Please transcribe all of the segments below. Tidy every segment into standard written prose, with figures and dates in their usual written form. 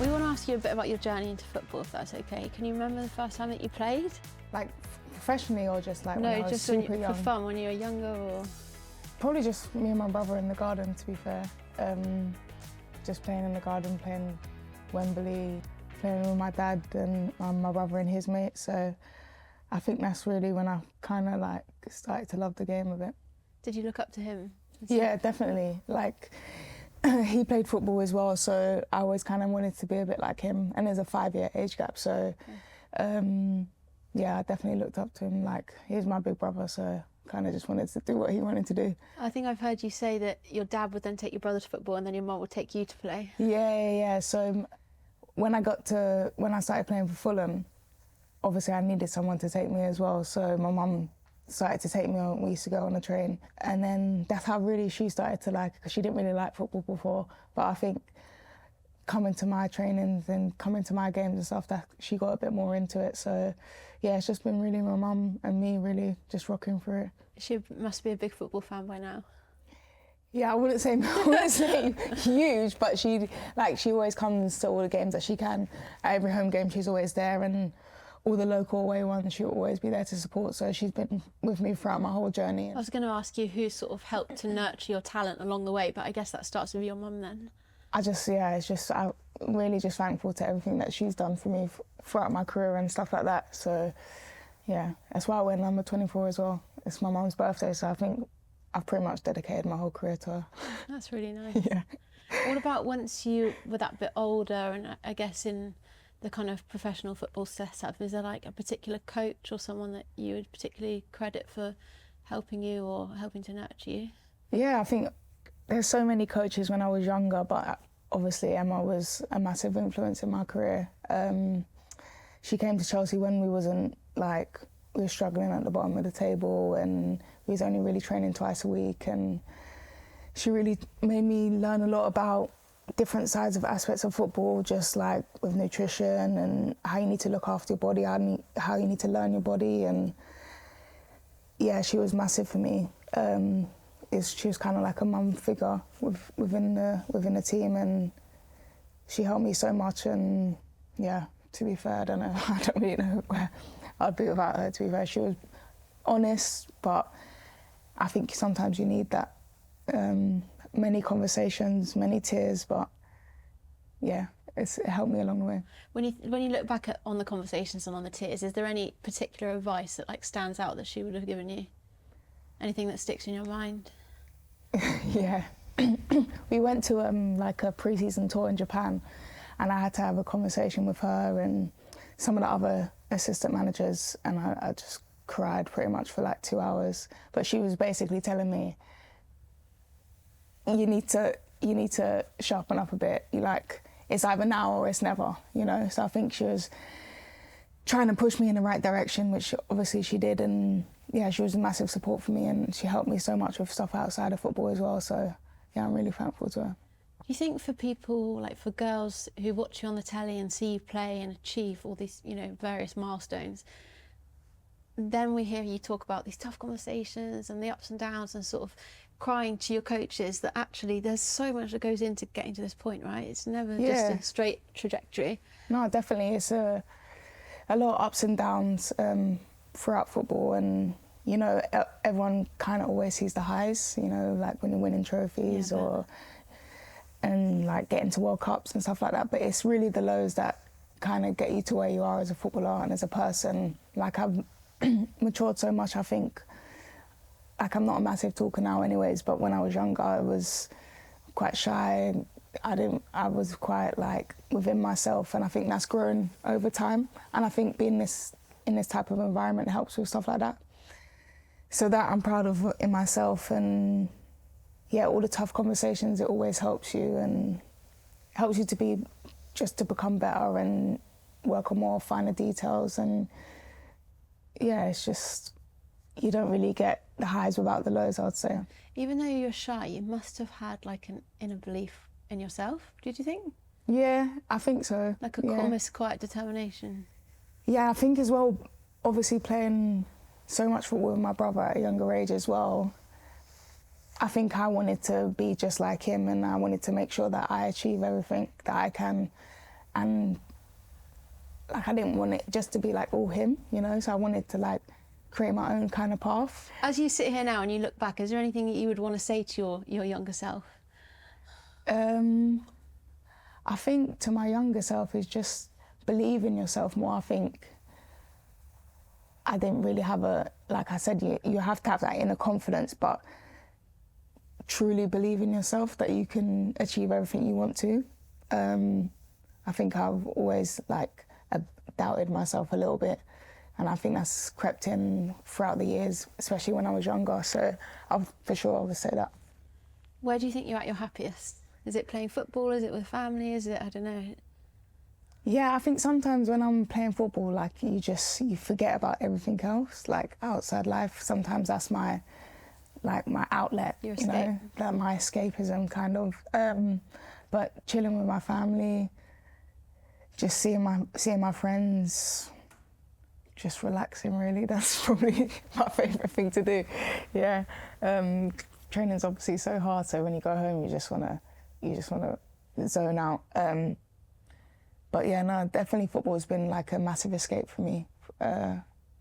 We want to ask you a bit about your journey into football, if that's okay. Can you remember the first time that you played? Like professionally or just like No, when I was just super young? for fun, when you were younger, or? Probably just me and my brother in the garden, to be fair. Just playing in the garden, playing Wembley, playing with my dad and my brother and his mates. So I think that's really when I kind of like started to love the game a bit. Did you look up to him? Yeah, definitely. Like he played football as well, so I always kind of wanted to be a bit like him. And there's a 5-year age gap, so yeah, I definitely looked up to him. Like he's my big brother, so kind of just wanted to do what he wanted to do. I think I've heard you say that your dad would then take your brother to football and then your mum would take you to play. Yeah. So when I started playing for Fulham, obviously I needed someone to take me as well. So my mum started to take me on. We used to go on a train, and then that's how really she started to like, because she didn't really like football before. But I think coming to my trainings and coming to my games and stuff, that she got a bit more into it. So yeah, it's just been really my mum and me really just rocking through it. She must be a big football fan by now. Yeah, I wouldn't say huge, but she always comes to all the games that she can. At every home game, she's always there, and all the local away ones, she'll always be there to support. So she's been with me throughout my whole journey. I was going to ask you who sort of helped to nurture your talent along the way, but I guess that starts with your mum then. I'm really just thankful to everything that she's done for me throughout my career and stuff like that. So yeah, that's why I wear number 24 as well. It's my mum's birthday, so I think I've pretty much dedicated my whole career to her. That's really nice. Yeah. What about once you were that bit older, and I guess in the kind of professional football setup, is there like a particular coach or someone that you would particularly credit for helping you or helping to nurture you? Yeah, I think there's so many coaches when I was younger, but obviously Emma was a massive influence in my career. She came to Chelsea when we were struggling at the bottom of the table, and we was only really training twice a week, and she really made me learn a lot about different sides of aspects of football, just like with nutrition and how you need to look after your body, how you need to learn your body. And yeah, she was massive for me. She was kind of like a mum figure within the team, and she helped me so much. And yeah, to be fair, I don't really know where I'd be without her, to be fair. She was honest, but I think sometimes you need that. Many conversations, many tears, but yeah, it helped me along the way. When you look back on the conversations and on the tears, is there any particular advice that like stands out that she would have given you? Anything that sticks in your mind? Yeah. We went to like a pre-season tour in Japan, and I had to have a conversation with her and some of the other assistant managers, and I just cried pretty much for like 2 hours. But she was basically telling me, you need to sharpen up a bit. It's either now or it's never, you know? So I think she was trying to push me in the right direction, which obviously she did. And yeah, she was a massive support for me, and she helped me so much with stuff outside of football as well. So yeah, I'm really thankful to her. Do you think for people, like for girls who watch you on the telly and see you play and achieve all these, you know, various milestones, then we hear you talk about these tough conversations and the ups and downs and sort of crying to your coaches, that actually there's so much that goes into getting to this point, right? It's never just a straight trajectory. No, definitely. It's a lot of ups and downs throughout football, and you know, everyone kind of always sees the highs, you know, like when you're winning trophies and like getting to World Cups and stuff like that. But it's really the lows that kind of get you to where you are as a footballer and as a person. Like I've matured so much, I think. Like I'm not a massive talker now anyways, but when I was younger I was quite shy. I was quite like within myself, and I think that's grown over time. And I think being in this type of environment helps with stuff like that. So that I'm proud of in myself, and yeah, all the tough conversations, it always helps you and helps you to become better and work on more finer details. And yeah, it's just, you don't really get the highs without the lows, I'd say. Even though you're shy, you must have had like an inner belief in yourself, did you think? Yeah, I think so. Like almost quiet determination. Yeah, I think as well, obviously playing so much football with my brother at a younger age as well, I think I wanted to be just like him, and I wanted to make sure that I achieve everything that I can and like I didn't want it just to be like all him, you know, so I wanted to like create my own kind of path. As you sit here now and you look back, is there anything that you would want to say to your younger self? I think to my younger self is just believe in yourself more. I think I didn't really have like I said, you have to have that inner confidence, but truly believe in yourself that you can achieve everything you want to. I think I've always like doubted myself a little bit, and I think that's crept in throughout the years, especially when I was younger. So for sure I would say that. Where do you think you're at your happiest? Is it playing football? Is it with family? Is it, I don't know? Yeah, I think sometimes when I'm playing football, like you forget about everything else, like outside life. Sometimes that's my outlet, Your you know, that my escapism kind of. But chilling with my family, just seeing my friends, just relaxing really. That's probably my favourite thing to do. Yeah, training's obviously so hard, so when you go home, you just wanna zone out. But yeah, no, definitely football has been like a massive escape for me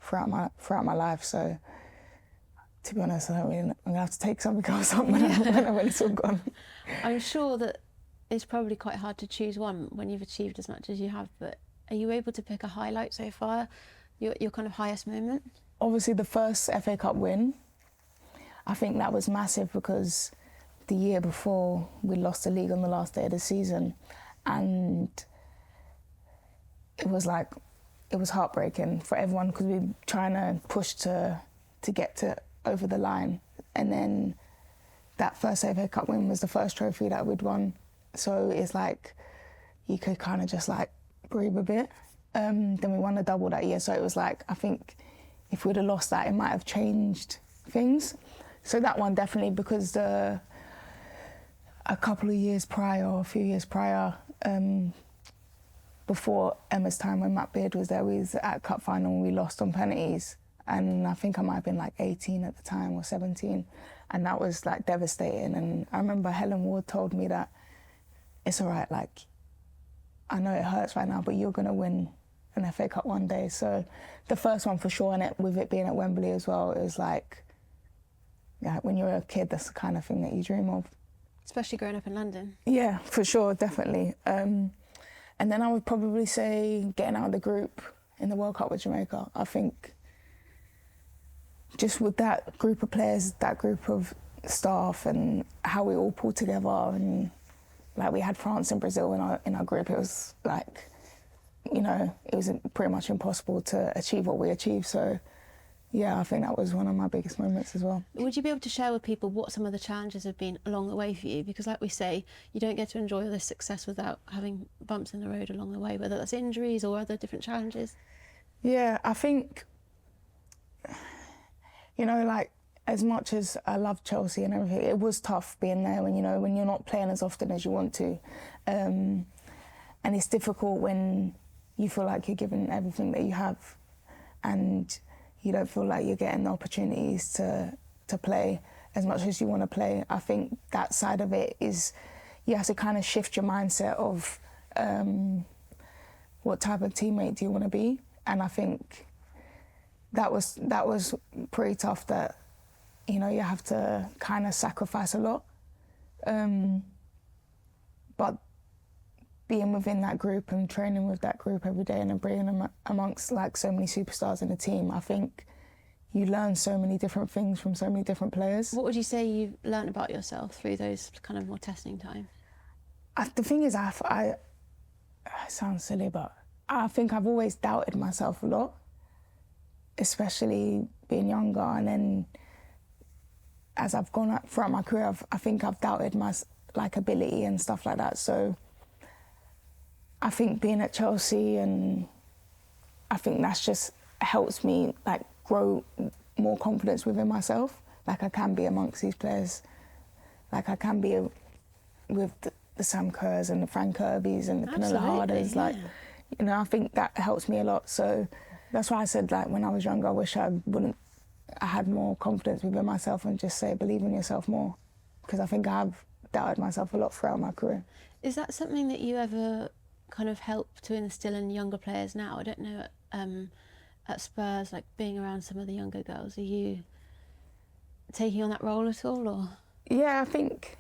throughout my life. So to be honest, I'm gonna have to take something else up when it's all gone. I'm sure that it's probably quite hard to choose one when you've achieved as much as you have, but are you able to pick a highlight so far, your kind of highest moment? Obviously the first FA Cup win, I think that was massive because the year before we lost the league on the last day of the season, and it was heartbreaking for everyone because we were trying to push to get to over the line, and then that first FA Cup win was the first trophy that we'd won. So it's like you could kind of just like breathe a bit. Then we won a double that year, so it was like I think if we'd have lost that, it might have changed things. So that one definitely, because a few years prior, before Emma's time when Matt Beard was there, we was at cup final and we lost on penalties, and I think I might have been like 18 at the time or 17, and that was like devastating. And I remember Helen Ward told me that it's all right, like I know it hurts right now, but you're gonna win an FA Cup one day. So the first one for sure, and with it being at Wembley as well, it was like, yeah, when you're a kid, that's the kind of thing that you dream of. Especially growing up in London. Yeah, for sure, definitely. And then I would probably say getting out of the group in the World Cup with Jamaica. I think just with that group of players, that group of staff, and how we all pulled together, and like we had France and Brazil in our group, it was like, you know, it was pretty much impossible to achieve what we achieved. So yeah, I think that was one of my biggest moments as well. Would you be able to share with people what some of the challenges have been along the way for you? Because like we say, you don't get to enjoy all this success without having bumps in the road along the way, whether that's injuries or other different challenges. Yeah, I think, you know, like as much as I love Chelsea and everything, it was tough being there when you're not playing as often as you want to. And it's difficult when you feel like you're giving everything that you have and you don't feel like you're getting the opportunities to play as much as you want to play. I think that side of it is you have to kind of shift your mindset of what type of teammate do you want to be. And I think that was pretty tough, that, you know, you have to kind of sacrifice a lot. But being within that group and training with that group every day and then bringing them amongst like so many superstars in the team, I think you learn so many different things from so many different players. What would you say you've learned about yourself through those kind of more testing times? The thing is, it sounds silly, but I think I've always doubted myself a lot, especially being younger. And then as I've gone up throughout my career, I think I've doubted my like ability and stuff like that. So I think being at Chelsea, and I think that's just helps me like grow more confidence within myself. Like I can be amongst these players, like I can be with the Sam Kerrs and the Frank Kirby's and the Pernilla Harders. Like, you know, I think that helps me a lot. So that's why I said, like, when I was younger, I wish I had more confidence within myself and just say, believe in yourself more, because I think I've doubted myself a lot throughout my career. Is that something that you ever kind of help to instill in younger players now? I don't know, at Spurs, like being around some of the younger girls, are you taking on that role at all, or? Yeah, I think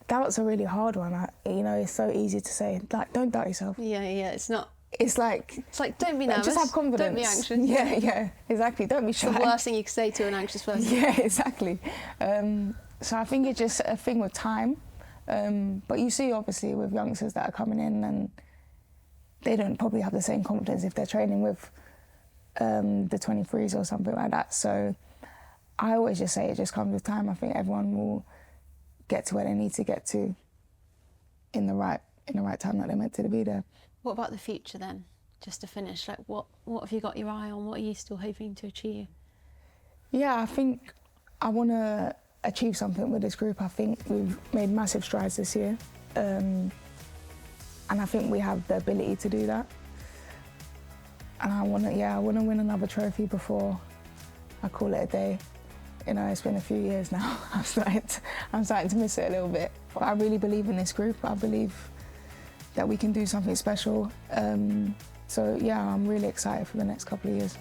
doubt's a really hard one. You know, it's so easy to say, like, don't doubt yourself. Yeah, it's not. It's like don't be nervous. Just have confidence. Don't be anxious. Yeah, exactly. Don't be shy. It's the worst thing you could say to an anxious person. Yeah, exactly. So I think it's just a thing with time. But you see, obviously, with youngsters that are coming in, and they don't probably have the same confidence if they're training with the 23s or something like that. So I always just say it just comes with time. I think everyone will get to where they need to get to in the right time that they're meant to be there. What about the future then? Just to finish, like what have you got your eye on? What are you still hoping to achieve? Yeah, I think I want to achieve something with this group. I think we've made massive strides this year, and I think we have the ability to do that. And I want to win another trophy before I call it a day. You know, it's been a few years now. I'm starting to miss it a little bit. But I really believe in this group. I believe that we can do something special. So yeah, I'm really excited for the next couple of years.